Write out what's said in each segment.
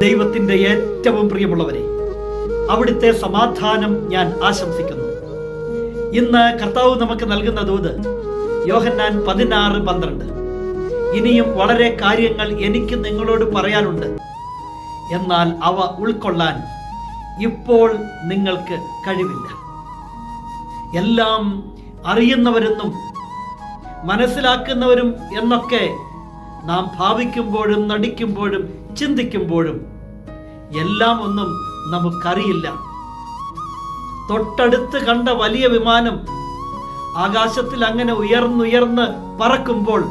ദൈവത്തിൻ്റെ ഏറ്റവും പ്രിയമുള്ളവരെ, അവിടുത്തെ സമാധാനം ഞാൻ ആശംസിക്കുന്നു. ഇന്ന് കർത്താവ് നമുക്ക് നൽകുന്ന ദൂത് യോഹന്നാൻ 16:12. ഇനിയും വളരെ കാര്യങ്ങൾ എനിക്ക് നിങ്ങളോട് പറയാനുണ്ട്, എന്നാൽ അവ ഉൾക്കൊള്ളാൻ ഇപ്പോൾ നിങ്ങൾക്ക് കഴിവില്ല. എല്ലാം അറിയുന്നവരെന്നും മനസ്സിലാക്കുന്നവരും എന്നൊക്കെ നാം ഭാവിക്കുമ്പോഴും നടിക്കുമ്പോഴും ചിന്തിക്കുമ്പോഴും എല്ലാം ഒന്നും നമുക്കറിയില്ല. തൊട്ടടുത്ത് കണ്ട വലിയ വിമാനം ആകാശത്തിൽ അങ്ങനെ ഉയർന്നുയർന്ന് പറക്കുമ്പോൾ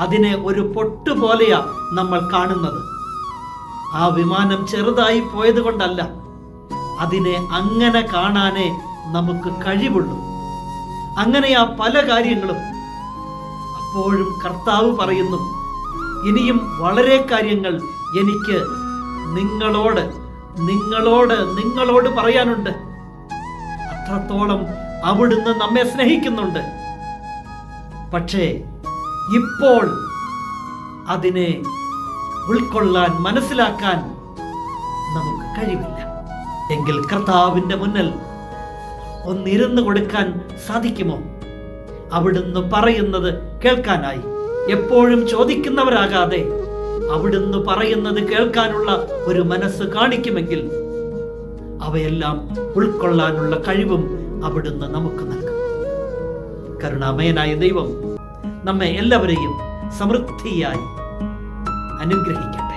അതിനെ ഒരു പൊട്ടുപോലെയാ നമ്മൾ കാണുന്നത്. ആ വിമാനം ചെറുതായി പോയത് കൊണ്ടല്ല, അതിനെ അങ്ങനെ കാണാനേ നമുക്ക് കഴിവുള്ളൂ. അങ്ങനെയാ പല കാര്യങ്ങളും. അപ്പോഴും കർത്താവ് പറയുന്നു, ഇനിയും വളരെ കാര്യങ്ങൾ എനിക്ക് നിങ്ങളോട് പറയാനുണ്ട്. അത്രത്തോളം അവിടുന്ന് നമ്മെ സ്നേഹിക്കുന്നുണ്ട്. പക്ഷേ ഇപ്പോൾ അതിനെ ഉൾക്കൊള്ളാൻ, മനസ്സിലാക്കാൻ നമുക്ക് കഴിവില്ല. എങ്കിൽ കർത്താവിൻ്റെ മുന്നിൽ ഒന്നിരുന്ന് കൊടുക്കാൻ സാധിക്കുമോ? അവിടുന്ന് പറയുന്നത് കേൾക്കാനായി. എപ്പോഴും ചോദിക്കുന്നവരാകാതെ അവിടുന്ന് പറയുന്നത് കേൾക്കാനുള്ള ഒരു മനസ്സ് കാണിക്കുമെങ്കിൽ അവയെല്ലാം ഉൾക്കൊള്ളാനുള്ള കഴിവും അവിടുന്ന് നമുക്ക് നൽകും. കരുണാമയനായ ദൈവം നമ്മെ എല്ലാവരെയും സമൃദ്ധിയായി അനുഗ്രഹിക്കട്ടെ.